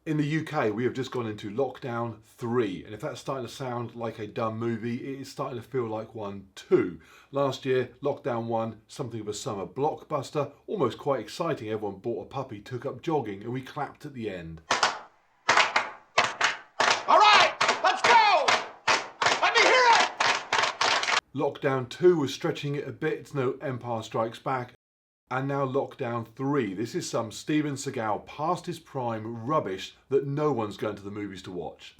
In the UK, we have just gone into lockdown 3, and if that's starting to sound like a dumb movie, it is starting to feel like one too. Last year, lockdown 1, something of a summer blockbuster, almost quite exciting. Everyone bought a puppy, took up jogging, and we clapped at the end. All right, let's go! Let me hear it! Lockdown 2 was stretching it a bit. It's no Empire Strikes Back. And now lockdown 3. This is some Steven Seagal past his prime rubbish that no one's going to the movies to watch.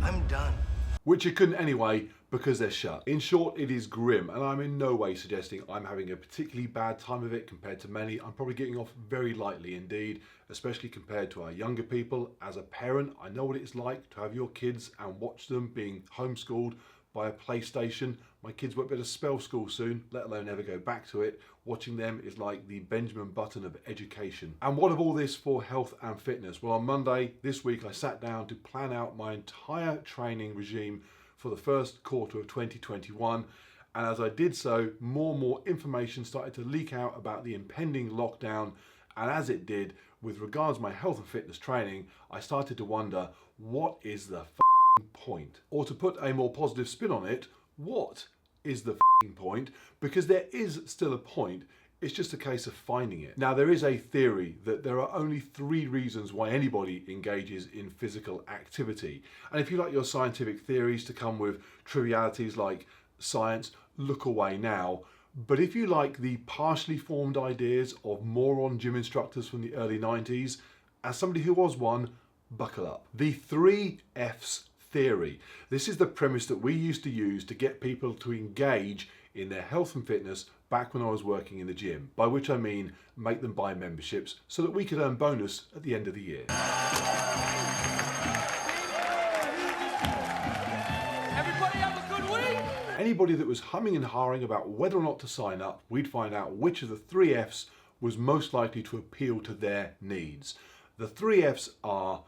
I'm done. Which you couldn't anyway, because they're shut. In short, it is grim, and I'm in no way suggesting I'm having a particularly bad time of it compared to many. I'm probably getting off very lightly indeed, especially compared to our younger people. As a parent, I know what it's like to have your kids and watch them being homeschooled by a PlayStation. My kids won't be able to spell school soon, let alone ever go back to it. Watching them is like the Benjamin Button of education. And what of all this for health and fitness? Well, on Monday this week, I sat down to plan out my entire training regime for the first quarter of 2021. And as I did so, more and more information started to leak out about the impending lockdown. And as it did, with regards to my health and fitness training, I started to wonder, what is the point? Or to put a more positive spin on it, what is the point? Because there is still a point, it's just a case of finding it. Now, there is a theory that there are only 3 reasons why anybody engages in physical activity. And if you like your scientific theories to come with trivialities like science, look away now. But if you like the partially formed ideas of moron gym instructors from the early 90s, as somebody who was one, buckle up. The 3 F's theory. This is the premise that we used to use to get people to engage in their health and fitness back when I was working in the gym, by which I mean make them buy memberships so that we could earn bonus at the end of the year. Everybody have a good week! Anybody that was humming and hawing about whether or not to sign up, we'd find out which of the 3 F's was most likely to appeal to their needs. The 3 F's are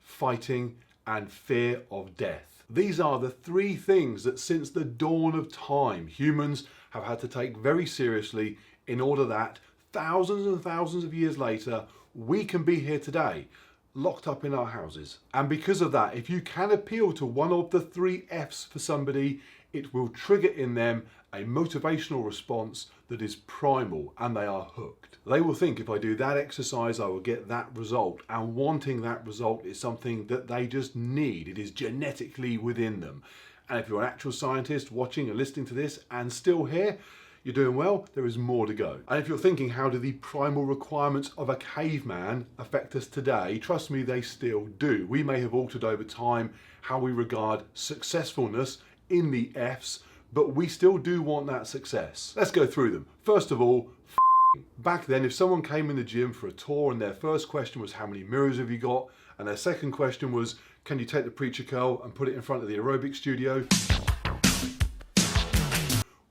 fighting, and fear of death. These are the 3 things that since the dawn of time, humans have had to take very seriously in order that thousands and thousands of years later, we can be here today, locked up in our houses. And because of that, if you can appeal to one of the 3 F's for somebody, it will trigger in them a motivational response that is primal, and they are hooked. They will think, if I do that exercise, I will get that result. And wanting that result is something that they just need. It is genetically within them. And if you're an actual scientist watching and listening to this and still here, you're doing well. There is more to go. And if you're thinking, how do the primal requirements of a caveman affect us today? Trust me, they still do. We may have altered over time how we regard successfulness in the F's, but we still do want that success. Let's go through them. First of all, back then, if someone came in the gym for a tour and their first question was, how many mirrors have you got? And their second question was, can you take the preacher curl and put it in front of the aerobic studio?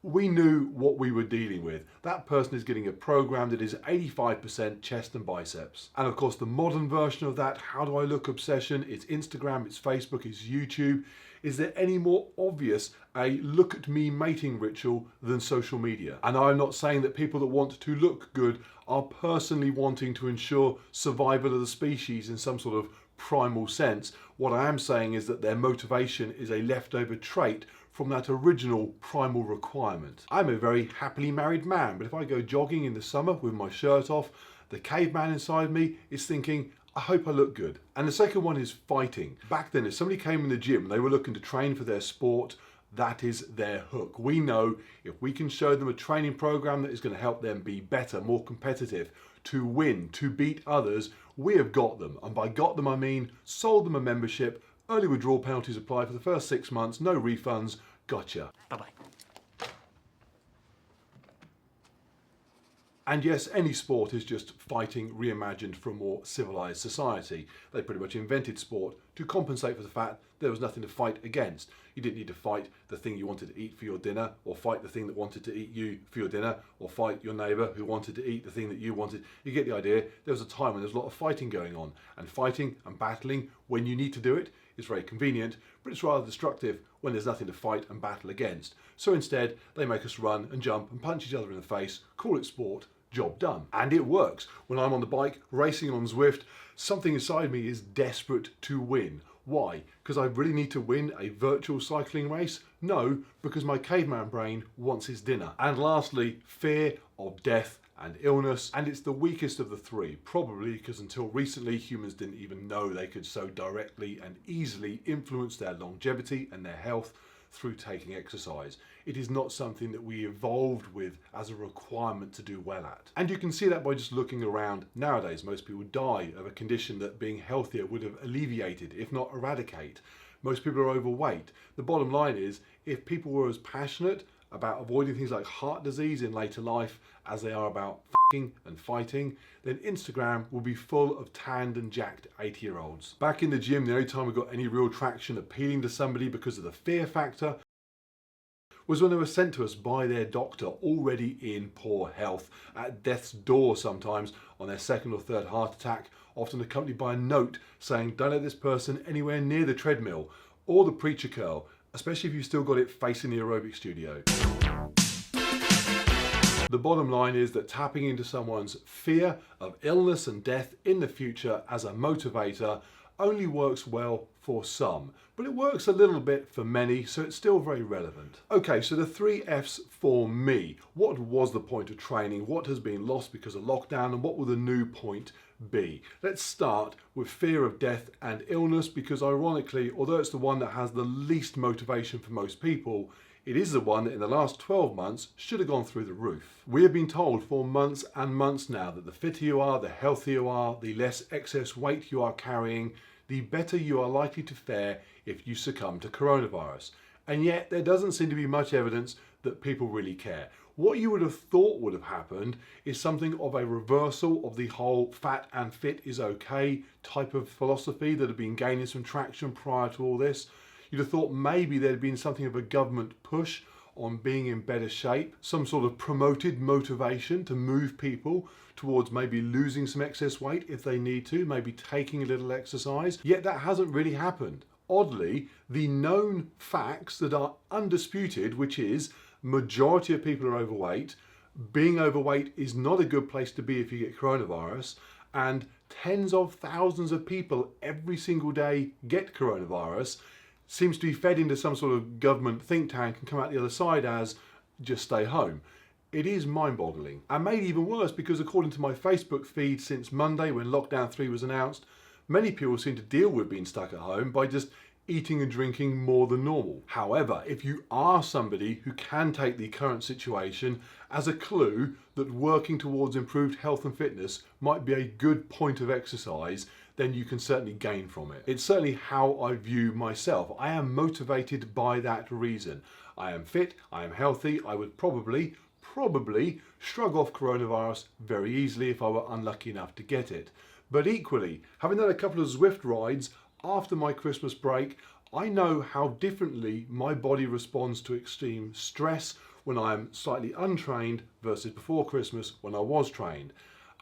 We knew what we were dealing with. That person is getting a program that is 85% chest and biceps. And of course, the modern version of that, how do I look obsession? It's Instagram, it's Facebook, it's YouTube. Is there any more obvious a look at me mating ritual than social media? And I'm not saying that people that want to look good are personally wanting to ensure survival of the species in some sort of primal sense. What I am saying is that their motivation is a leftover trait from that original primal requirement. I'm a very happily married man, but if I go jogging in the summer with my shirt off, the caveman inside me is thinking, I hope I look good. And the second one is fighting. Back then, if somebody came in the gym and they were looking to train for their sport, that is their hook. We know if we can show them a training program that is going to help them be better, more competitive, to win, to beat others, we have got them. And by got them, I mean sold them a membership, early withdrawal penalties apply for the first 6 months, no refunds, gotcha. Bye-bye. And yes, any sport is just fighting reimagined for a more civilized society. They pretty much invented sport to compensate for the fact there was nothing to fight against. You didn't need to fight the thing you wanted to eat for your dinner, or fight the thing that wanted to eat you for your dinner, or fight your neighbour who wanted to eat the thing that you wanted. You get the idea. There was a time when there was a lot of fighting going on, and fighting and battling when you need to do it is very convenient, but it's rather destructive when there's nothing to fight and battle against. So instead, they make us run and jump and punch each other in the face, call it sport, job done. And it works. When I'm on the bike racing on Zwift, something inside me is desperate to win. Why? Because I really need to win a virtual cycling race? No, because my caveman brain wants his dinner. And lastly, fear of death and illness, and it's the weakest of the three, probably because until recently humans didn't even know they could so directly and easily influence their longevity and their health through taking exercise. It is not something that we evolved with as a requirement to do well at. And you can see that by just looking around nowadays. Most people die of a condition that being healthier would have alleviated, if not eradicate. Most people are overweight. The bottom line is, if people were as passionate about avoiding things like heart disease in later life as they are about f***ing and fighting, then Instagram will be full of tanned and jacked 80-year-olds. Back in the gym, the only time we got any real traction appealing to somebody because of the fear factor was when they were sent to us by their doctor already in poor health, at death's door sometimes, on their second or third heart attack, often accompanied by a note saying, don't let this person anywhere near the treadmill or the preacher curl, especially if you've still got it facing the aerobic studio. The bottom line is that tapping into someone's fear of illness and death in the future as a motivator only works well for some, but it works a little bit for many, so it's still very relevant. Okay, so the 3 F's for me. What was the point of training? What has been lost because of lockdown? And what will the new point be? Let's start with fear of death and illness, because ironically, although it's the one that has the least motivation for most people, it is the one that in the last 12 months should have gone through the roof. We have been told for months and months now that the fitter you are, the healthier you are, the less excess weight you are carrying, the better you are likely to fare if you succumb to coronavirus. And yet there doesn't seem to be much evidence that people really care. What you would have thought would have happened is something of a reversal of the whole fat and fit is okay type of philosophy that had been gaining some traction prior to all this. You'd have thought maybe there'd been something of a government push on being in better shape, some sort of promoted motivation to move people towards maybe losing some excess weight if they need to, maybe taking a little exercise. Yet that hasn't really happened. Oddly, the known facts that are undisputed, which is majority of people are overweight, being overweight is not a good place to be if you get coronavirus, and tens of thousands of people every single day get coronavirus, seems to be fed into some sort of government think tank and come out the other side as just stay home. It is mind-boggling, and made even worse because according to my Facebook feed since Monday when lockdown 3 was announced, many people seem to deal with being stuck at home by just eating and drinking more than normal. However, if you are somebody who can take the current situation as a clue that working towards improved health and fitness might be a good point of exercise, then you can certainly gain from it. It's certainly how I view myself. I am motivated by that reason. I am fit, I am healthy, I would probably shrug off coronavirus very easily if I were unlucky enough to get it. But equally, having done a couple of Zwift rides after my Christmas break, I know how differently my body responds to extreme stress when I'm slightly untrained versus before Christmas when I was trained.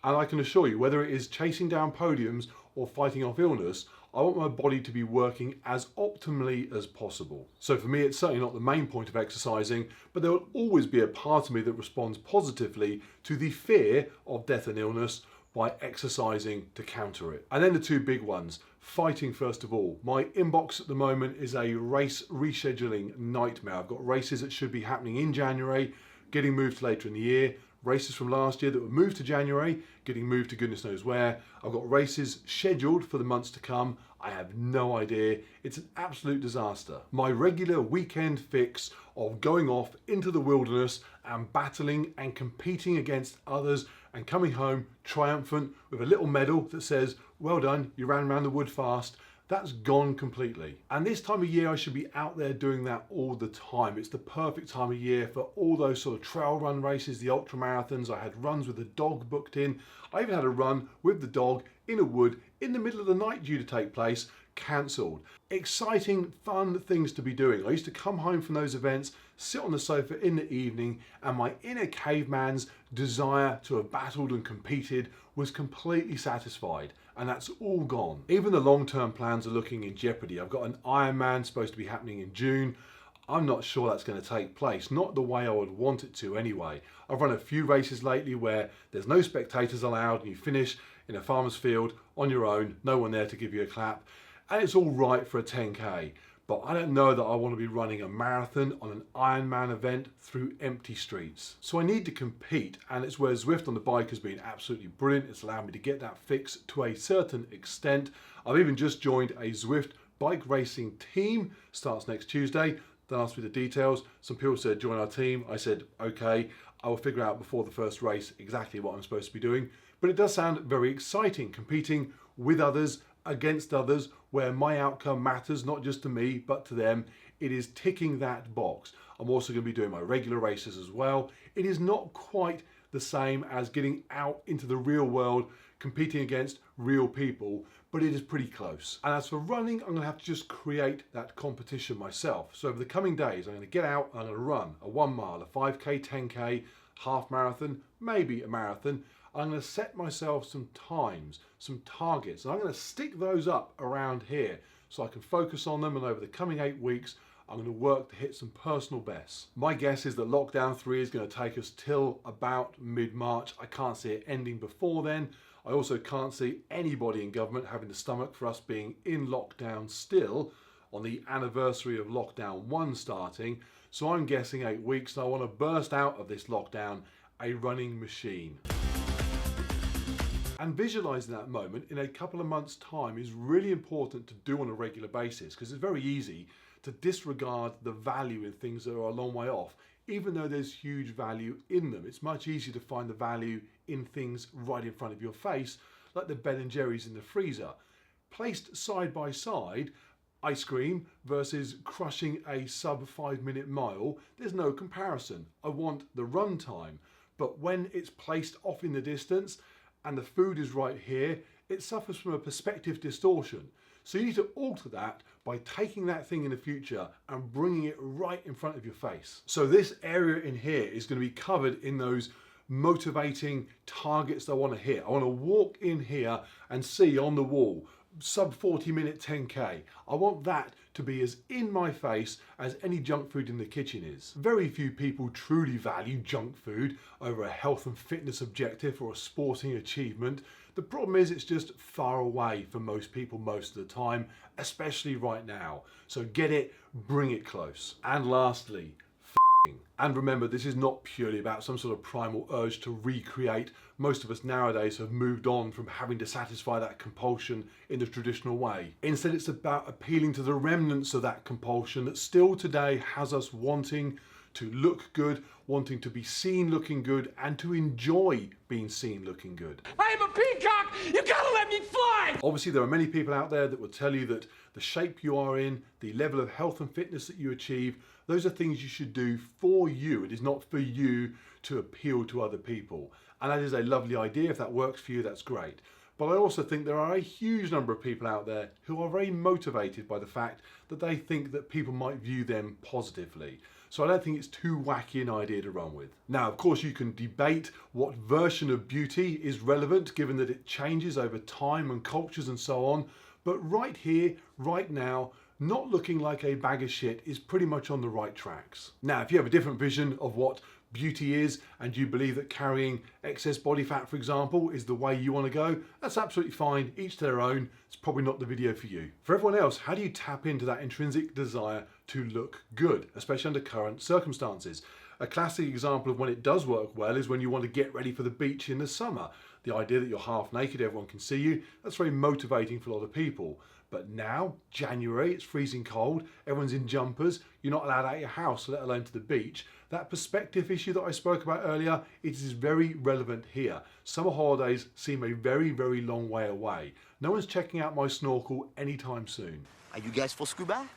And I can assure you, whether it is chasing down podiums or fighting off illness, I want my body to be working as optimally as possible. So for me, it's certainly not the main point of exercising, but there will always be a part of me that responds positively to the fear of death and illness by exercising to counter it. And then the two big ones, fighting first of all. My inbox at the moment is a race rescheduling nightmare. I've got races that should be happening in January, getting moved to later in the year. Races from last year that were moved to January, getting moved to goodness knows where. I've got races scheduled for the months to come. I have no idea. It's an absolute disaster. My regular weekend fix of going off into the wilderness and battling and competing against others and coming home triumphant with a little medal that says, well done, you ran around the wood fast. That's gone completely. And this time of year, I should be out there doing that all the time. It's the perfect time of year for all those sort of trail run races, the ultra marathons. I had runs with the dog booked in. I even had a run with the dog in a wood in the middle of the night due to take place, cancelled. Exciting, fun things to be doing. I used to come home from those events, sit on the sofa in the evening, and my inner caveman's desire to have battled and competed was completely satisfied. And that's all gone. Even the long-term plans are looking in jeopardy. I've got an Ironman supposed to be happening in June. I'm not sure that's going to take place, not the way I would want it to anyway. I've run a few races lately where there's no spectators allowed and you finish in a farmer's field on your own, no one there to give you a clap, and it's all right for a 10k. But I don't know that I want to be running a marathon on an Ironman event through empty streets. So I need to compete, and it's where Zwift on the bike has been absolutely brilliant. It's allowed me to get that fix to a certain extent. I've even just joined a Zwift bike racing team, starts next Tuesday. They asked me the details. Some people said join our team. I said okay, I will figure out before the first race exactly what I'm supposed to be doing. But it does sound very exciting, competing with others, against others, where my outcome matters not just to me but to them. It is ticking that box. I'm also going to be doing my regular races as well. It is not quite the same as getting out into the real world, competing against real people, but it is pretty close. And as for running, I'm going to have to just create that competition myself. So over the coming days, I'm going to get out and I'm going to run a 1 mile, a 5k, 10k, half marathon, maybe a marathon. I'm going to set myself some times, some targets, and I'm going to stick those up around here so I can focus on them, and over the coming 8 weeks I'm going to work to hit some personal bests. My guess is that lockdown 3 is going to take us till about mid-March. I can't see it ending before then. I also can't see anybody in government having the stomach for us being in lockdown still on the anniversary of lockdown 1 starting. So I'm guessing 8 weeks, and I want to burst out of this lockdown a running machine. And visualizing that moment in a couple of months' time is really important to do on a regular basis, because it's very easy to disregard the value in things that are a long way off, even though there's huge value in them. It's much easier to find the value in things right in front of your face, like the Ben & Jerry's in the freezer. Placed side by side, ice cream versus crushing a sub 5-minute mile, there's no comparison. I want the run time, but when it's placed off in the distance and the food is right here, it suffers from a perspective distortion. So you need to alter that by taking that thing in the future and bringing it right in front of your face. So this area in here is going to be covered in those motivating targets that I want to hit. I want to walk in here and see on the wall, sub 40-minute 10k. I want that to be as in my face as any junk food in the kitchen is. Very few people truly value junk food over a health and fitness objective or a sporting achievement. The problem is it's just far away for most people most of the time, especially right now. So get it, bring it close. And lastly, and remember, this is not purely about some sort of primal urge to recreate. Most of us nowadays have moved on from having to satisfy that compulsion in the traditional way. Instead, it's about appealing to the remnants of that compulsion that still today has us wanting to look good, wanting to be seen looking good, and to enjoy being seen looking good. I am a peacock! You gotta let me fly! Obviously, there are many people out there that will tell you that the shape you are in, the level of health and fitness that you achieve, those are things you should do for you. It is not for you to appeal to other people. And that is a lovely idea. If that works for you, that's great. But I also think there are a huge number of people out there who are very motivated by the fact that they think that people might view them positively. So I don't think it's too wacky an idea to run with. Now, of course, you can debate what version of beauty is relevant, given that it changes over time and cultures and so on. But right here, right now, not looking like a bag of shit is pretty much on the right tracks. Now, if you have a different vision of what beauty is, and you believe that carrying excess body fat, for example, is the way you want to go, that's absolutely fine, each to their own. It's probably not the video for you. For everyone else, how do you tap into that intrinsic desire to look good, especially under current circumstances? A classic example of when it does work well is when you want to get ready for the beach in the summer. The idea that you're half naked, everyone can see you, that's very motivating for a lot of people. But now, January, it's freezing cold, everyone's in jumpers, you're not allowed out of your house, let alone to the beach. That perspective issue that I spoke about earlier, it is very relevant here. Summer holidays seem a very, very long way away. No one's checking out my snorkel anytime soon. Are you guys for scuba?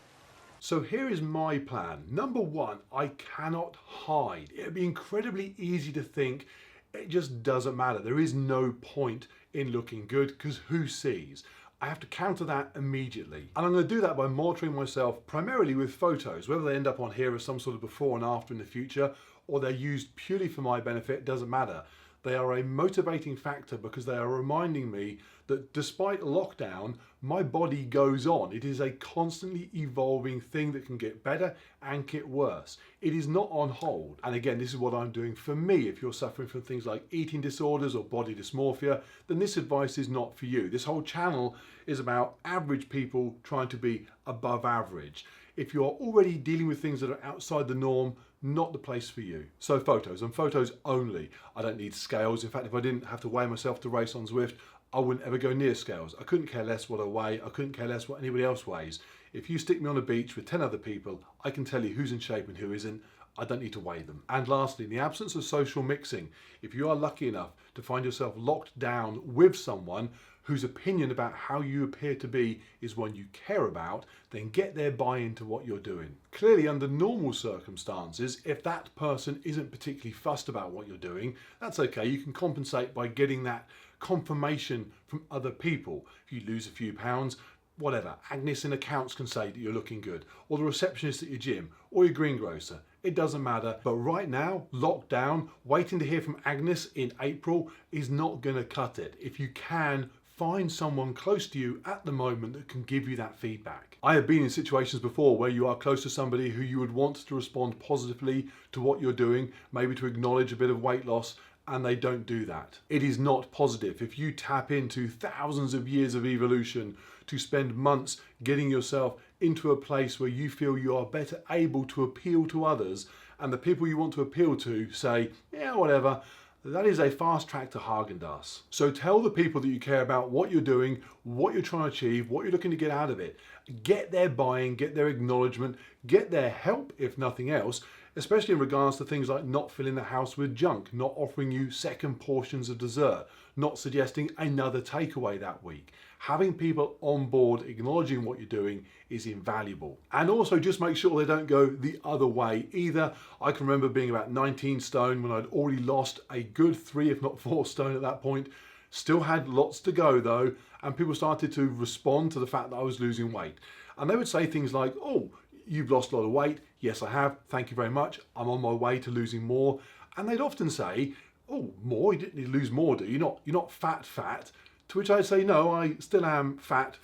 So here is my plan. Number one, I cannot hide. It'd be incredibly easy to think it just doesn't matter. There is no point in looking good because who sees? I have to counter that immediately. And I'm going to do that by monitoring myself primarily with photos, whether they end up on here as some sort of before and after in the future, or they're used purely for my benefit, doesn't matter. They are a motivating factor because they are reminding me that despite lockdown, my body goes on. It is a constantly evolving thing that can get better and get worse. It is not on hold. And again, this is what I'm doing for me. If you're suffering from things like eating disorders or body dysmorphia, then this advice is not for you. This whole channel is about average people trying to be above average. If you're already dealing with things that are outside the norm, not the place for you. So photos, and photos only. I don't need scales. In fact, if I didn't have to weigh myself to race on Zwift, I wouldn't ever go near scales. I couldn't care less what I weigh. I couldn't care less what anybody else weighs. If you stick me on a beach with 10 other people, I can tell you who's in shape and who isn't. I don't need to weigh them. And lastly, in the absence of social mixing, if you are lucky enough to find yourself locked down with someone whose opinion about how you appear to be is one you care about, then get their buy-in to what you're doing. Clearly, under normal circumstances, if that person isn't particularly fussed about what you're doing, that's okay. You can compensate by getting that confirmation from other people. If you lose a few pounds, whatever, Agnes in accounts can say that you're looking good, or the receptionist at your gym, or your greengrocer. It doesn't matter. But right now, lockdown, waiting to hear from Agnes in April is not going to cut it. If you can, find someone close to you at the moment that can give you that feedback. I have been in situations before where you are close to somebody who you would want to respond positively to what you're doing, maybe to acknowledge a bit of weight loss, and they don't do that. It is not positive. If you tap into thousands of years of evolution to spend months getting yourself into a place where you feel you are better able to appeal to others, and the people you want to appeal to say, yeah, whatever, that is a fast track to Haagen-Dazs. So tell the people that you care about what you're doing, what you're trying to achieve, what you're looking to get out of it. Get their buy-in, get their acknowledgement, get their help if nothing else, especially in regards to things like not filling the house with junk, not offering you second portions of dessert, not suggesting another takeaway that week. Having people on board acknowledging what you're doing is invaluable. And also just make sure they don't go the other way either. I can remember being about 19 stone when I'd already lost a good 3 if not 4 stone at that point. Still had lots to go though, and people started to respond to the fact that I was losing weight. And they would say things like, oh, you've lost a lot of weight. Yes, I have. Thank you very much. I'm on my way to losing more. And they'd often say, oh, more? You didn't need to lose more, do you? You're not fat. To which I'd say, no, I still am fat.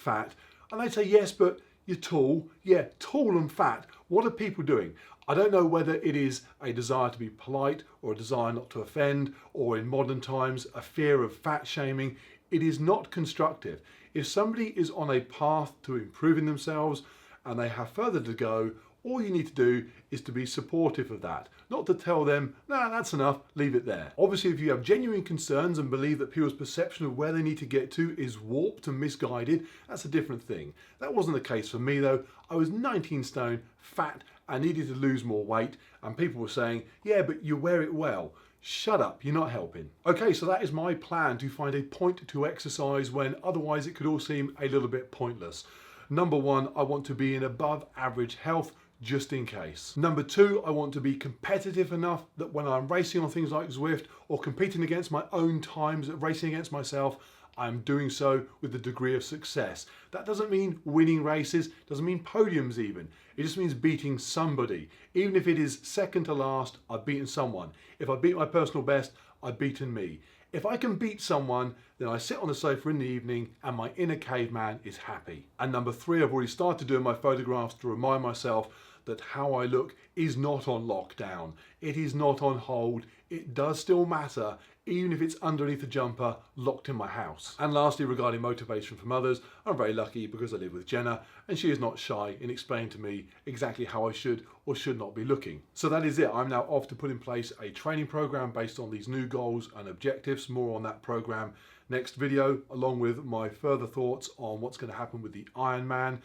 And they'd say, yes, but you're tall. Yeah, tall and fat. What are people doing? I don't know whether it is a desire to be polite or a desire not to offend, or in modern times, a fear of fat shaming. It is not constructive. If somebody is on a path to improving themselves and they have further to go, all you need to do is to be supportive of that, not to tell them, nah, that's enough, leave it there. Obviously, if you have genuine concerns and believe that people's perception of where they need to get to is warped and misguided, that's a different thing. That wasn't the case for me though. I was 19 stone, fat, and needed to lose more weight, and people were saying, yeah, but you wear it well. Shut up, you're not helping. Okay, so that is my plan to find a point to exercise when otherwise it could all seem a little bit pointless. Number 1, I want to be in above average health, just in case. Number 2, I want to be competitive enough that when I'm racing on things like Zwift or competing against my own times, racing against myself, I'm doing so with a degree of success. That doesn't mean winning races, doesn't mean podiums even. It just means beating somebody. Even if it is second to last, I've beaten someone. If I beat my personal best, I've beaten me. If I can beat someone, then I sit on the sofa in the evening and my inner caveman is happy. And number 3, I've already started doing my photographs to remind myself that how I look is not on lockdown. It is not on hold. It does still matter, even if it's underneath a jumper locked in my house. And lastly, regarding motivation from others, I'm very lucky because I live with Jenna and she is not shy in explaining to me exactly how I should or should not be looking. So that is it. I'm now off to put in place a training program based on these new goals and objectives. More on that program next video, along with my further thoughts on what's going to happen with the Ironman.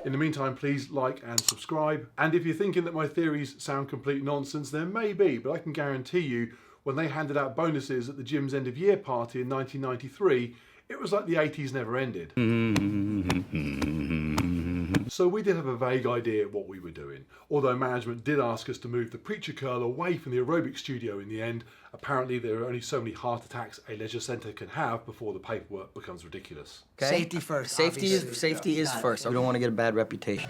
In the meantime, please like and subscribe. And if you're thinking that my theories sound complete nonsense, there may be, but I can guarantee you when they handed out bonuses at the gym's end of year party in 1993, it was like the 80s never ended. So we did have a vague idea of what we were doing. Although management did ask us to move the preacher curl away from the aerobic studio in the end, apparently there are only so many heart attacks a leisure centre can have before the paperwork becomes ridiculous. Okay? Safety first. Safety obviously. is first. We don't want to get a bad reputation.